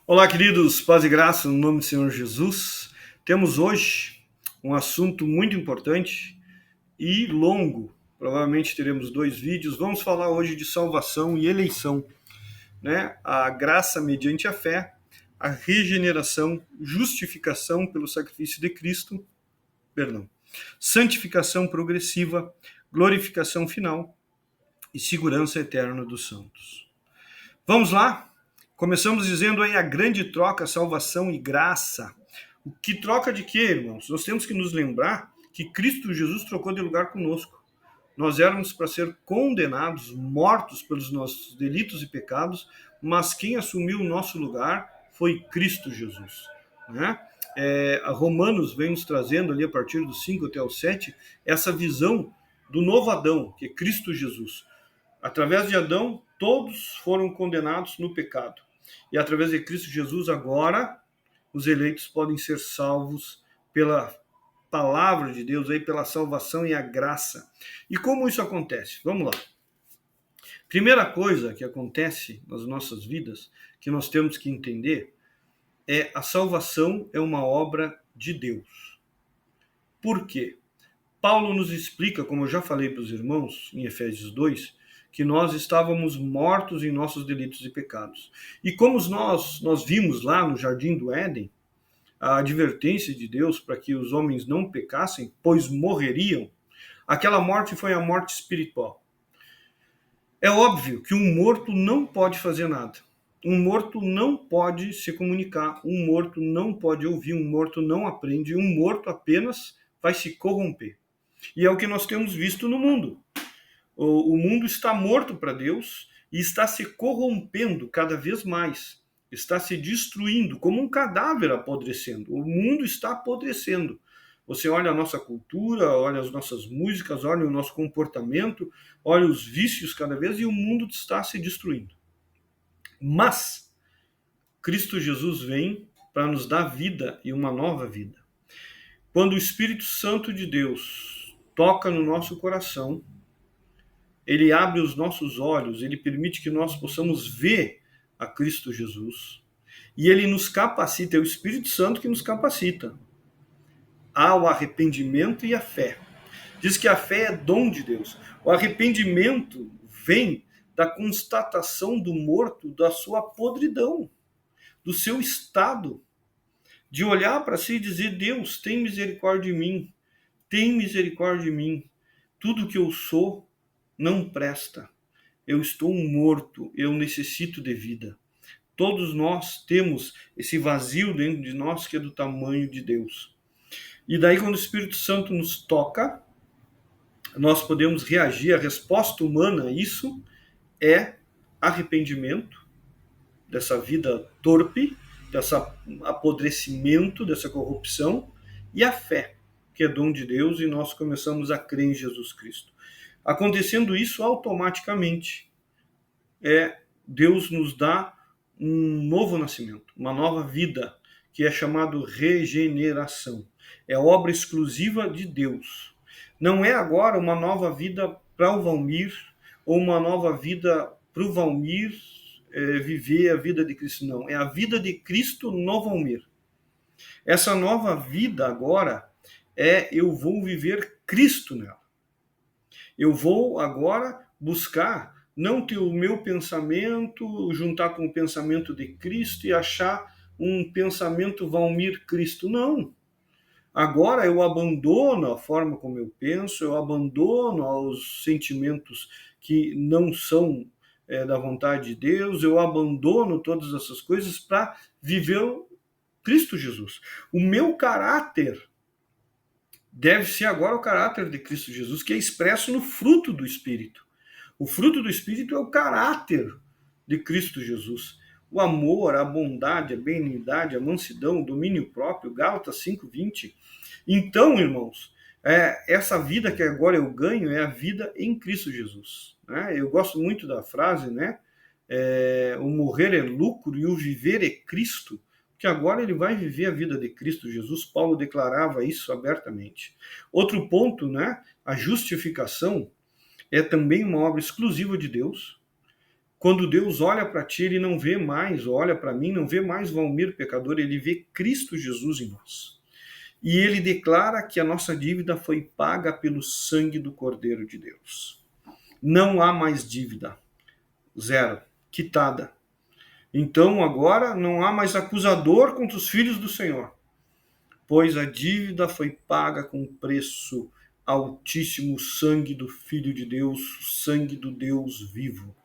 Olá, queridos, paz e graça no nome do Senhor Jesus. Temos hoje um assunto muito importante e longo. Provavelmente teremos 2 vídeos. Vamos falar hoje de salvação e eleição, né? A graça mediante a fé, a regeneração, justificação pelo sacrifício de Cristo, santificação progressiva, glorificação final e segurança eterna dos santos. Vamos lá? Começamos dizendo aí a grande troca, salvação e graça. O que troca de quê, irmãos? Nós temos que nos lembrar que Cristo Jesus trocou de lugar conosco. Nós éramos para ser condenados, mortos pelos nossos delitos e pecados, mas quem assumiu o nosso lugar foi Cristo Jesus, né? Romanos vem nos trazendo ali a partir do 5 até o 7 essa visão do novo Adão, que é Cristo Jesus. Através de Adão, todos foram condenados no pecado. E através de Cristo Jesus, agora, os eleitos podem ser salvos pela palavra de Deus, aí, pela salvação e a graça. E como isso acontece? Vamos lá. Primeira coisa que acontece nas nossas vidas, que nós temos que entender, é a salvação é uma obra de Deus. Por quê? Paulo nos explica, como eu já falei para os irmãos, em Efésios 2, que nós estávamos mortos em nossos delitos e pecados. E como nós vimos lá no Jardim do Éden, a advertência de Deus para que os homens não pecassem, pois morreriam, aquela morte foi a morte espiritual. É óbvio que um morto não pode fazer nada. Um morto não pode se comunicar, um morto não pode ouvir, um morto não aprende, um morto apenas vai se corromper. E é o que nós temos visto no mundo. O mundo está morto para Deus e está se corrompendo cada vez mais. Está se destruindo como um cadáver apodrecendo. O mundo está apodrecendo. Você olha a nossa cultura, olha as nossas músicas, olha o nosso comportamento, olha os vícios cada vez e o mundo está se destruindo. Mas Cristo Jesus vem para nos dar vida e uma nova vida. Quando o Espírito Santo de Deus toca no nosso coração, ele abre os nossos olhos, ele permite que nós possamos ver a Cristo Jesus. E ele nos capacita, é o Espírito Santo que nos capacita ao arrependimento e à fé. Diz que a fé é dom de Deus. O arrependimento vem da constatação do morto, da sua podridão, do seu estado, de olhar para si e dizer: Deus, tem misericórdia de mim, tem misericórdia de mim. Tudo que eu sou não presta. Eu estou morto, eu necessito de vida. Todos nós temos esse vazio dentro de nós que é do tamanho de Deus. E daí, quando o Espírito Santo nos toca, nós podemos reagir. A resposta humana a isso é arrependimento dessa vida torpe, desse apodrecimento, dessa corrupção, e a fé, que é dom de Deus, e nós começamos a crer em Jesus Cristo. Acontecendo isso, automaticamente, Deus nos dá um novo nascimento, uma nova vida, que é chamado regeneração. É obra exclusiva de Deus. Não é agora uma nova vida para o Valmir, ou uma nova vida para o Valmir viver a vida de Cristo, não. É a vida de Cristo no Valmir. Essa nova vida agora eu vou viver Cristo nela. Eu vou agora buscar não ter o meu pensamento, juntar com o pensamento de Cristo e achar um pensamento Valmir Cristo. Não. Agora eu abandono a forma como eu penso, eu abandono os sentimentos que não são da vontade de Deus, eu abandono todas essas coisas para viver o Cristo Jesus. O meu caráter deve ser agora o caráter de Cristo Jesus, que é expresso no fruto do Espírito. O fruto do Espírito é o caráter de Cristo Jesus. O amor, a bondade, a benignidade, a mansidão, o domínio próprio, Gálatas 5:20. Então, irmãos, essa vida que agora eu ganho é a vida em Cristo Jesus. Né? Eu gosto muito da frase, né? O morrer é lucro e o viver é Cristo, que agora ele vai viver a vida de Cristo Jesus. Paulo declarava isso abertamente. Outro ponto, né? A justificação é também uma obra exclusiva de Deus. Quando Deus olha para ti, ele não vê mais, olha para mim, não vê mais Valmir pecador, ele vê Cristo Jesus em nós. E ele declara que a nossa dívida foi paga pelo sangue do Cordeiro de Deus. Não há mais dívida. Zero. Quitada. Então agora não há mais acusador contra os filhos do Senhor, pois a dívida foi paga com preço altíssimo, o sangue do Filho de Deus, o sangue do Deus vivo.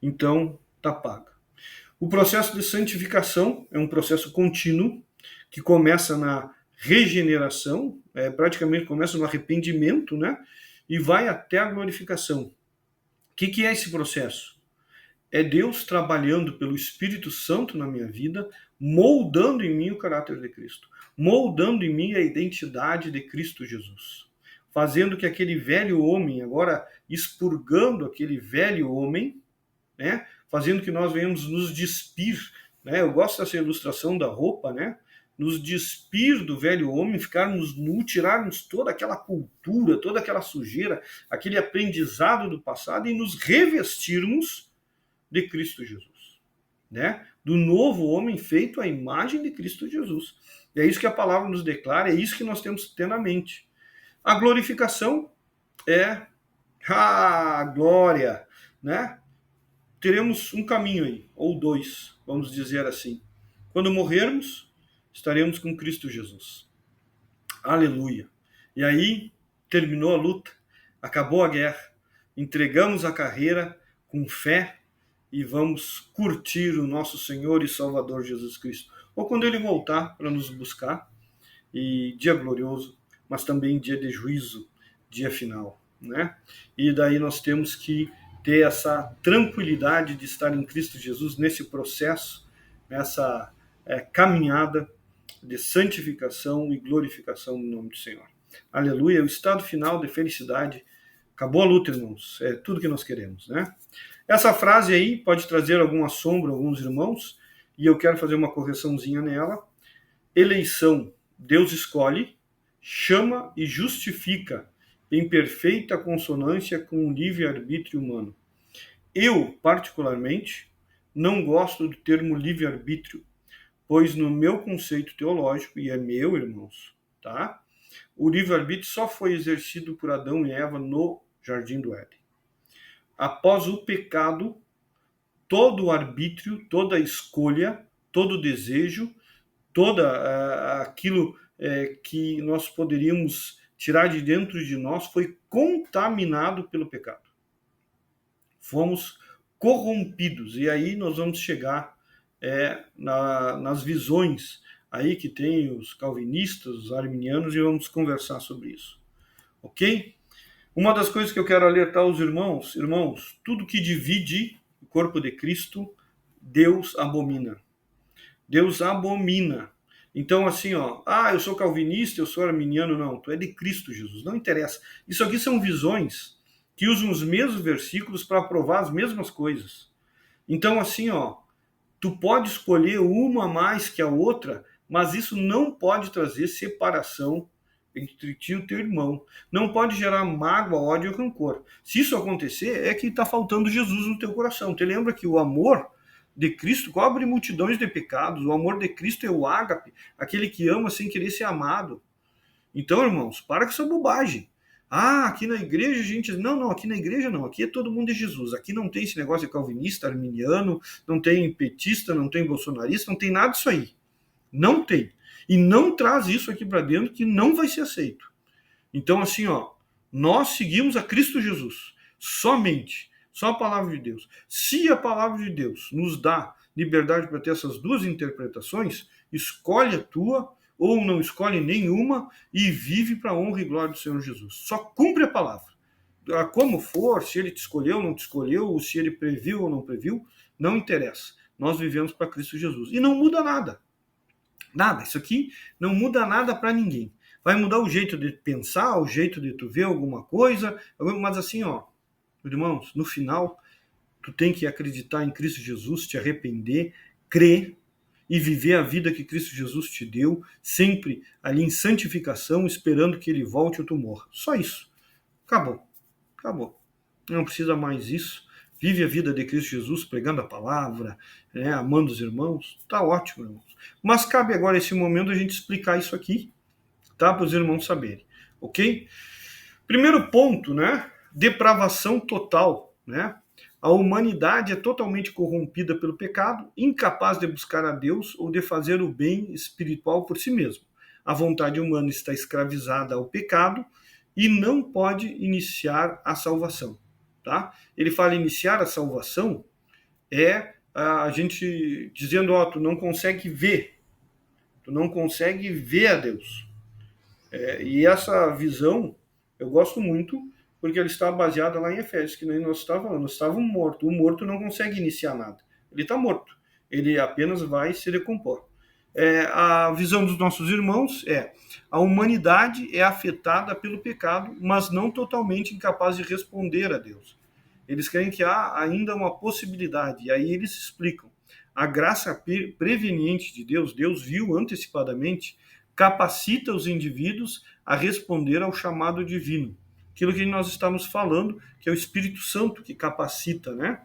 Então está paga. O processo de santificação é um processo contínuo que começa na regeneração, praticamente começa no arrependimento, né? E vai até a glorificação. O que é esse processo? É Deus trabalhando pelo Espírito Santo na minha vida, moldando em mim o caráter de Cristo, moldando em mim a identidade de Cristo Jesus, fazendo que aquele velho homem, agora expurgando aquele velho homem, né? Fazendo que nós venhamos nos despir, né? Eu gosto dessa ilustração da roupa, né? Nos despir do velho homem, ficarmos nu, tirarmos toda aquela cultura, toda aquela sujeira, aquele aprendizado do passado e nos revestirmos de Cristo Jesus, né? Do novo homem feito à imagem de Cristo Jesus. E é isso que a palavra nos declara, é isso que nós temos que ter na mente. A glorificação é a glória, né? Teremos um caminho aí, ou dois, vamos dizer assim. Quando morrermos, estaremos com Cristo Jesus. Aleluia. E aí, terminou a luta, acabou a guerra, entregamos a carreira com fé e vamos curtir o nosso Senhor e Salvador Jesus Cristo. Ou quando Ele voltar para nos buscar, e dia glorioso, mas também dia de juízo, dia final, né? E daí nós temos que ter essa tranquilidade de estar em Cristo Jesus nesse processo, nessa caminhada de santificação e glorificação no nome do Senhor. Aleluia, o estado final de felicidade. Acabou a luta, irmãos. É tudo que nós queremos, né? Essa frase aí pode trazer algum assombro a alguns irmãos, e eu quero fazer uma correçãozinha nela. Eleição, Deus escolhe, chama e justifica em perfeita consonância com o livre-arbítrio humano. Eu, particularmente, não gosto do termo livre-arbítrio, pois no meu conceito teológico, e é meu, irmãos, tá? O livre-arbítrio só foi exercido por Adão e Eva no Jardim do Éden. Após o pecado, todo o arbítrio, toda a escolha, todo o desejo, toda aquilo que nós poderíamos tirar de dentro de nós foi contaminado pelo pecado. Fomos corrompidos. E aí nós vamos chegar nas visões aí que tem os calvinistas, os arminianos, e vamos conversar sobre isso. Ok? Uma das coisas que eu quero alertar os irmãos, tudo que divide o corpo de Cristo, Deus abomina. Deus abomina. Então, assim, eu sou calvinista, eu sou arminiano, não, tu é de Cristo Jesus, não interessa. Isso aqui são visões que usam os mesmos versículos para provar as mesmas coisas. Então, assim, tu pode escolher uma mais que a outra, mas isso não pode trazer separação entre ti e o teu irmão. Não pode gerar mágoa, ódio e rancor. Se isso acontecer, é que está faltando Jesus no teu coração. Te lembra que o amor de Cristo cobre multidões de pecados. O amor de Cristo é o ágape, aquele que ama sem querer ser amado. Então, irmãos, para com essa bobagem. Aqui na igreja a gente... Não, aqui na igreja não. Aqui é todo mundo de Jesus. Aqui não tem esse negócio de calvinista, arminiano, não tem petista, não tem bolsonarista, não tem nada disso aí. Não tem. E não traz isso aqui para dentro que não vai ser aceito. Então, assim, nós seguimos a Cristo Jesus. Somente. Só a palavra de Deus. Se a palavra de Deus nos dá liberdade para ter essas duas interpretações, escolhe a tua ou não escolhe nenhuma e vive para a honra e glória do Senhor Jesus. Só cumpre a palavra. Como for, se ele te escolheu ou não te escolheu, ou se ele previu ou não previu, não interessa. Nós vivemos para Cristo Jesus. E não muda nada. Nada. Isso aqui não muda nada para ninguém. Vai mudar o jeito de pensar, o jeito de tu ver alguma coisa, mas assim, irmãos, no final, tu tem que acreditar em Cristo Jesus, te arrepender, crer e viver a vida que Cristo Jesus te deu, sempre ali em santificação, esperando que ele volte ou tu morra. Só isso. Acabou. Não precisa mais isso. vive a vida de Cristo Jesus pregando a palavra, né, amando os irmãos, tá ótimo, irmãos. Mas cabe agora, esse momento, a gente explicar isso aqui, tá? Para os irmãos saberem, ok? Primeiro ponto, né? Depravação total, né? A humanidade é totalmente corrompida pelo pecado, incapaz de buscar a Deus ou de fazer o bem espiritual por si mesmo. A vontade humana está escravizada ao pecado e não pode iniciar a salvação, tá? Ele fala iniciar a salvação é a gente dizendo, ó, tu não consegue ver a Deus. E essa visão eu gosto muito, porque ela está baseada lá em Efésios, que nem nós estávamos falando, nós estávamos mortos. O morto não consegue iniciar nada. Ele está morto. Ele apenas vai se decompor. A visão dos nossos irmãos é a humanidade é afetada pelo pecado, mas não totalmente incapaz de responder a Deus. Eles creem que há ainda uma possibilidade, e aí eles explicam. A graça preveniente de Deus, Deus viu antecipadamente, capacita os indivíduos a responder ao chamado divino. Aquilo que nós estamos falando, que é o Espírito Santo que capacita, né?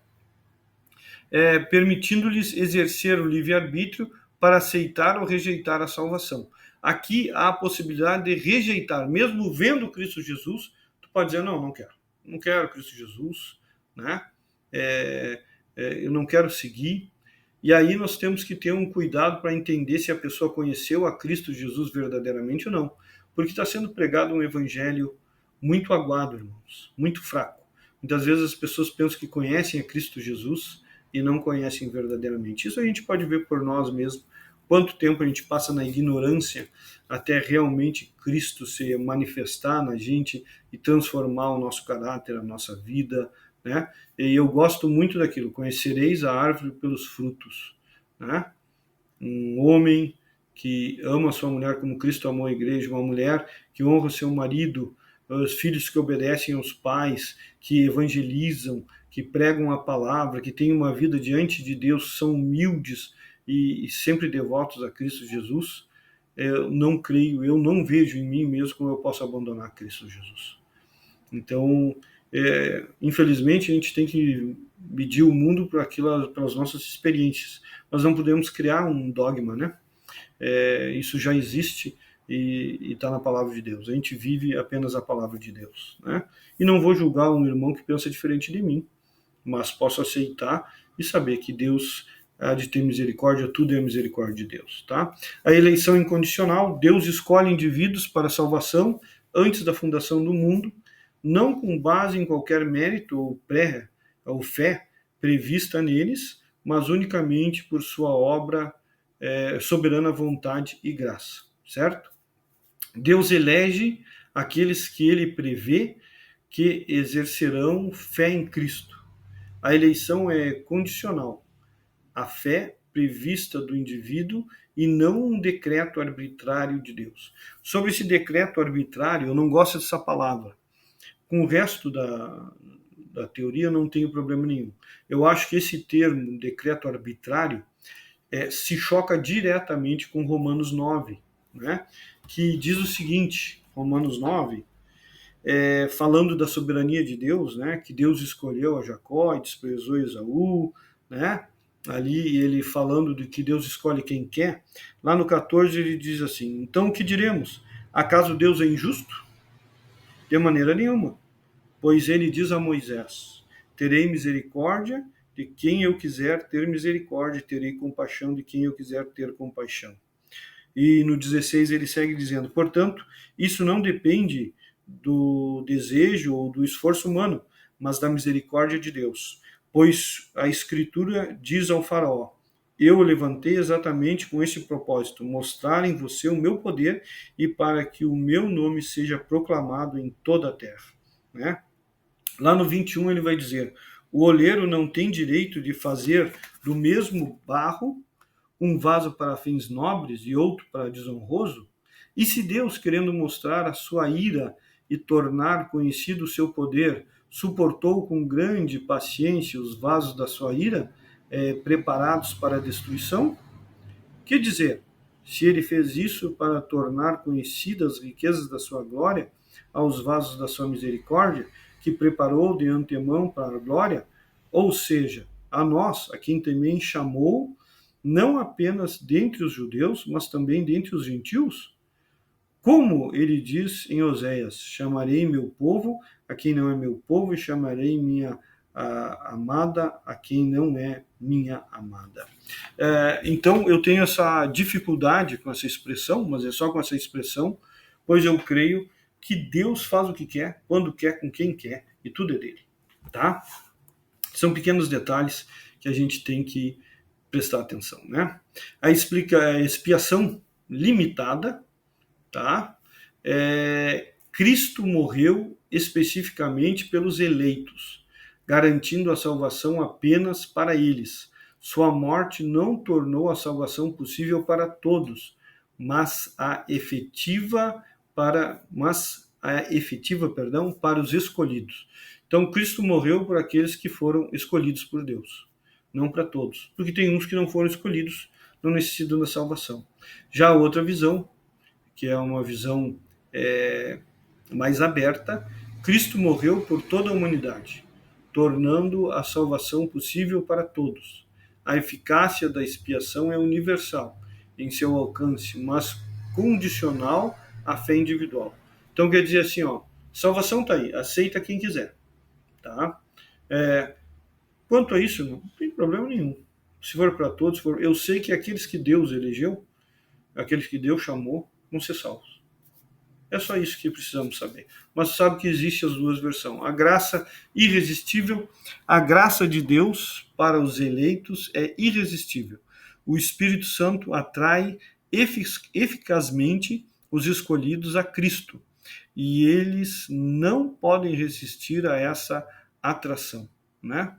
Permitindo-lhes exercer o livre-arbítrio para aceitar ou rejeitar a salvação. Aqui há a possibilidade de rejeitar, mesmo vendo Cristo Jesus, tu pode dizer, não quero. Não quero Cristo Jesus, né? Eu não quero seguir. E aí nós temos que ter um cuidado para entender se a pessoa conheceu a Cristo Jesus verdadeiramente ou não. Porque está sendo pregado um evangelho muito aguado, irmãos, muito fraco. Muitas vezes as pessoas pensam que conhecem a Cristo Jesus e não conhecem verdadeiramente. Isso a gente pode ver por nós mesmos. Quanto tempo a gente passa na ignorância até realmente Cristo se manifestar na gente e transformar o nosso caráter, a nossa vida, né? E eu gosto muito daquilo, conhecereis a árvore pelos frutos, né? Um homem que ama a sua mulher como Cristo amou a igreja, uma mulher que honra o seu marido, os filhos que obedecem aos pais, que evangelizam, que pregam a palavra, que têm uma vida diante de Deus, são humildes e sempre devotos a Cristo Jesus. Eu não creio, eu não vejo em mim mesmo como eu posso abandonar Cristo Jesus. Então, infelizmente, a gente tem que medir o mundo pelas nossas experiências. Nós não podemos criar um dogma, né? Isso já existe e está na palavra de Deus. A gente vive apenas a palavra de Deus, né? E não vou julgar um irmão que pensa diferente de mim, mas posso aceitar e saber que Deus há de ter misericórdia, tudo é a misericórdia de Deus, tá? A eleição incondicional, Deus escolhe indivíduos para a salvação antes da fundação do mundo, não com base em qualquer mérito ou fé prevista neles, mas unicamente por sua obra, soberana vontade e graça, certo? Deus elege aqueles que ele prevê que exercerão fé em Cristo. A eleição é condicional. A fé prevista do indivíduo e não um decreto arbitrário de Deus. Sobre esse decreto arbitrário, eu não gosto dessa palavra. Com o resto da teoria, eu não tenho problema nenhum. Eu acho que esse termo, decreto arbitrário, se choca diretamente com Romanos 9, né? Que diz o seguinte, Romanos 9, falando da soberania de Deus, né? Que Deus escolheu a Jacó e desprezou Esaú, né? Ali ele falando de que Deus escolhe quem quer. Lá no 14 ele diz assim, então o que diremos? Acaso Deus é injusto? De maneira nenhuma. Pois ele diz a Moisés, terei misericórdia de quem eu quiser ter misericórdia, terei compaixão de quem eu quiser ter compaixão. E no 16 ele segue dizendo, portanto, isso não depende do desejo ou do esforço humano, mas da misericórdia de Deus. Pois a Escritura diz ao faraó, eu o levantei exatamente com esse propósito, mostrar em você o meu poder e para que o meu nome seja proclamado em toda a terra. Né? Lá no 21 ele vai dizer, o oleiro não tem direito de fazer do mesmo barro um vaso para fins nobres e outro para desonroso? E se Deus, querendo mostrar a sua ira e tornar conhecido o seu poder, suportou com grande paciência os vasos da sua ira, preparados para a destruição? Que dizer, se ele fez isso para tornar conhecidas as riquezas da sua glória aos vasos da sua misericórdia, que preparou de antemão para a glória, ou seja, a nós, a quem também chamou, não apenas dentre os judeus, mas também dentre os gentios. Como ele diz em Oséias: chamarei meu povo a quem não é meu povo, e chamarei minha amada a quem não é minha amada. Então eu tenho essa dificuldade com essa expressão, mas é só com essa expressão, pois eu creio que Deus faz o que quer, quando quer, com quem quer, e tudo é dele. Tá? São pequenos detalhes que a gente tem que prestar atenção, né? A expiação limitada, tá? Cristo morreu especificamente pelos eleitos, garantindo a salvação apenas para eles. Sua morte não tornou a salvação possível para todos, mas a efetiva para os escolhidos. Então, Cristo morreu por aqueles que foram escolhidos por Deus, não para todos, porque tem uns que não foram escolhidos, não necessitam da salvação. Já a outra visão, que é uma visão mais aberta, Cristo morreu por toda a humanidade, tornando a salvação possível para todos. A eficácia da expiação é universal em seu alcance, mas condicional à fé individual. Então quer dizer assim, salvação está aí, aceita quem quiser, tá? Quanto a isso, não tem problema nenhum. Se for para todos, eu sei que aqueles que Deus elegeu, aqueles que Deus chamou, vão ser salvos. É só isso que precisamos saber. Mas sabe que existem as duas versões. A graça irresistível, a graça de Deus para os eleitos é irresistível. O Espírito Santo atrai eficazmente os escolhidos a Cristo. E eles não podem resistir a essa atração, né?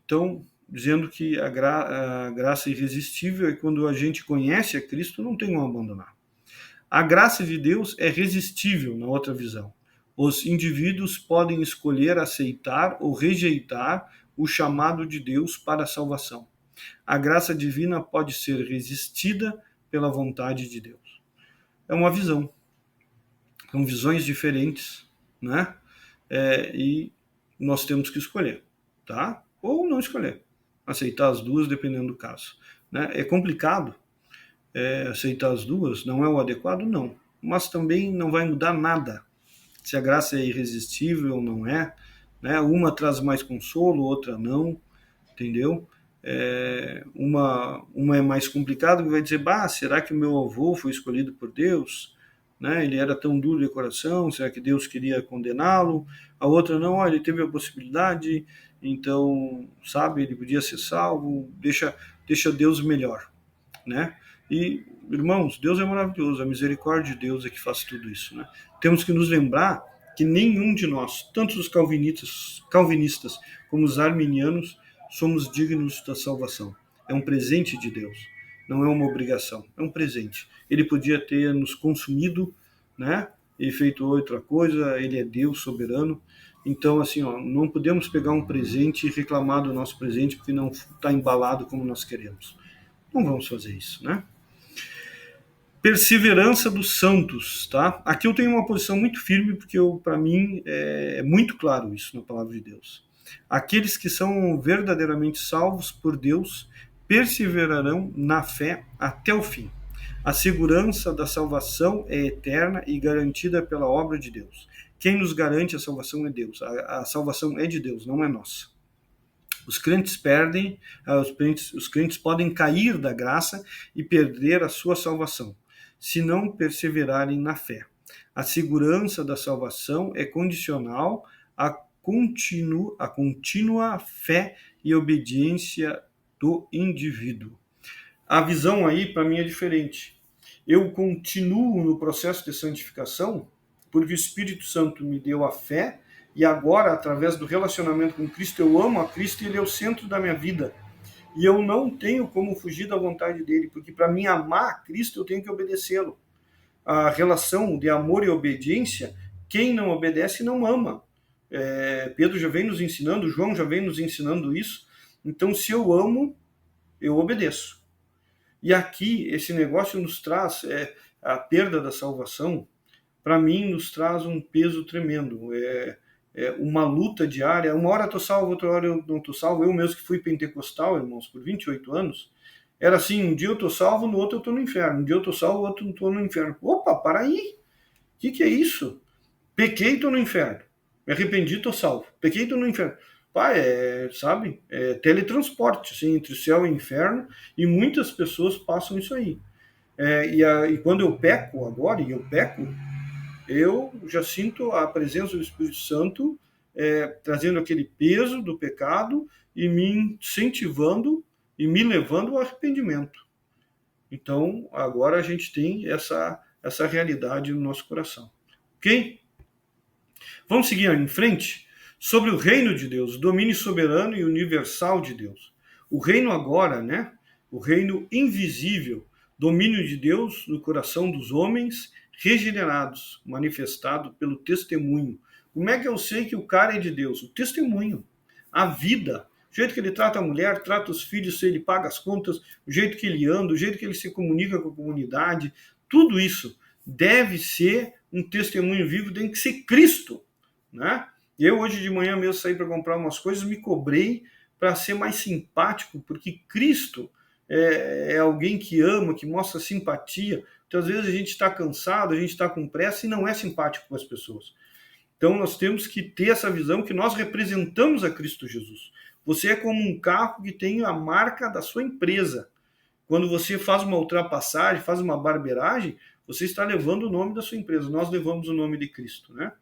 Então, dizendo que a graça irresistível é quando a gente conhece a Cristo, não tem como abandonar. A graça de Deus é resistível na outra visão. Os indivíduos podem escolher aceitar ou rejeitar o chamado de Deus para a salvação. A graça divina pode ser resistida pela vontade de Deus. É uma visão. São visões diferentes, né? E nós temos que escolher, tá? Ou não escolher. Aceitar as duas, dependendo do caso. Né? É complicado, aceitar as duas, não é o adequado? Não. Mas também não vai mudar nada. Se a graça é irresistível ou não é, né? Uma traz mais consolo, outra não, entendeu? Uma é mais complicada, que vai dizer, será que meu avô foi escolhido por Deus? Né? Ele era tão duro de coração, será que Deus queria condená-lo? A outra não, ele teve a possibilidade, então, sabe, ele podia ser salvo, deixa Deus melhor, né? E, irmãos, Deus é maravilhoso, a misericórdia de Deus é que faz tudo isso, né? Temos que nos lembrar que nenhum de nós, tanto os calvinistas como os arminianos, somos dignos da salvação. É um presente de Deus, não é uma obrigação, é um presente. Ele podia ter nos consumido, né? E feito outra coisa, ele é Deus soberano. Então, assim, não podemos pegar um presente e reclamar do nosso presente porque não está embalado como nós queremos. Não vamos fazer isso, né? Perseverança dos santos, tá? Aqui eu tenho uma posição muito firme, porque para mim é muito claro isso na palavra de Deus. Aqueles que são verdadeiramente salvos por Deus perseverarão na fé até o fim. A segurança da salvação é eterna e garantida pela obra de Deus. Quem nos garante a salvação é Deus. A salvação é de Deus, não é nossa. Os crentes perdem, os crentes podem cair da graça e perder a sua salvação, se não perseverarem na fé. A segurança da salvação é condicional à contínua fé e obediência do indivíduo. A visão aí, para mim, é diferente. Eu continuo no processo de santificação porque o Espírito Santo me deu a fé e agora, através do relacionamento com Cristo, eu amo a Cristo e Ele é o centro da minha vida. E eu não tenho como fugir da vontade dEle, porque para mim amar a Cristo, eu tenho que obedecê-lo. A relação de amor e obediência, quem não obedece não ama. Pedro já vem nos ensinando, João já vem nos ensinando isso. Então, se eu amo, eu obedeço. E aqui, esse negócio nos traz, a perda da salvação, para mim, nos traz um peso tremendo. uma luta diária. Uma hora estou salvo, outra hora eu não estou salvo. Eu mesmo que fui pentecostal, irmãos, por 28 anos, era assim, um dia eu estou salvo, no outro eu estou no inferno. Um dia eu estou salvo, no outro eu estou no inferno. Opa, para aí! O que é isso? Pequei, estou no inferno. Me arrependi, estou salvo. Pequei, estou no inferno. Pai, sabe? É teletransporte, assim, entre céu e inferno, e muitas pessoas passam isso aí. E quando eu peco agora, e eu peco, eu já sinto a presença do Espírito Santo trazendo aquele peso do pecado e me incentivando e me levando ao arrependimento. Então, agora a gente tem essa realidade no nosso coração. Ok? Vamos seguir em frente sobre o reino de Deus, o domínio soberano e universal de Deus. O reino agora, né? O reino invisível, domínio de Deus no coração dos homens regenerados, manifestado pelo testemunho. Como é que eu sei que o cara é de Deus? O testemunho, a vida, o jeito que ele trata a mulher, trata os filhos, se ele paga as contas, o jeito que ele anda, o jeito que ele se comunica com a comunidade, tudo isso deve ser um testemunho vivo, tem que ser Cristo, né? Eu hoje de manhã mesmo saí para comprar umas coisas, me cobrei para ser mais simpático, porque Cristo é alguém que ama, que mostra simpatia. Então, às vezes a gente está cansado, a gente está com pressa e não é simpático com as pessoas. Então, nós temos que ter essa visão que nós representamos a Cristo Jesus. Você é como um carro que tem a marca da sua empresa. Quando você faz uma ultrapassagem, faz uma barbeiragem, você está levando o nome da sua empresa. Nós levamos o nome de Cristo, né?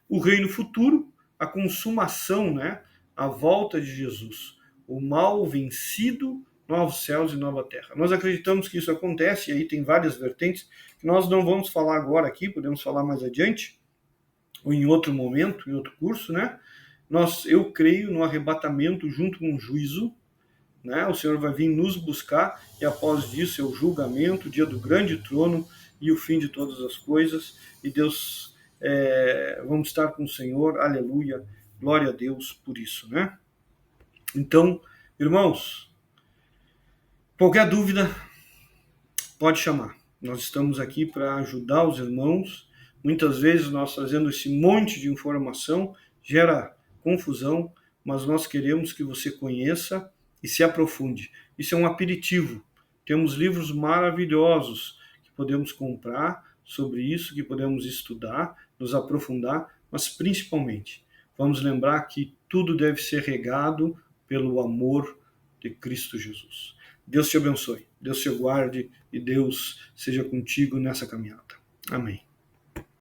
O reino futuro, a consumação, né? A volta de Jesus. O mal vencido, novos céus e nova terra. Nós acreditamos que isso acontece, e aí tem várias vertentes, que nós não vamos falar agora aqui, podemos falar mais adiante, ou em outro momento, em outro curso, né? Eu creio no arrebatamento junto com o juízo, né? O Senhor vai vir nos buscar, e após isso é o julgamento, o dia do grande trono e o fim de todas as coisas, e Deus, vamos estar com o Senhor, aleluia, glória a Deus por isso, né? Então, irmãos, qualquer dúvida, pode chamar. Nós estamos aqui para ajudar os irmãos. Muitas vezes nós trazendo esse monte de informação gera confusão, mas nós queremos que você conheça e se aprofunde. Isso é um aperitivo. Temos livros maravilhosos que podemos comprar sobre isso, que podemos estudar, nos aprofundar, mas principalmente, vamos lembrar que tudo deve ser regado pelo amor de Cristo Jesus. Deus te abençoe, Deus te guarde e Deus seja contigo nessa caminhada. Amém.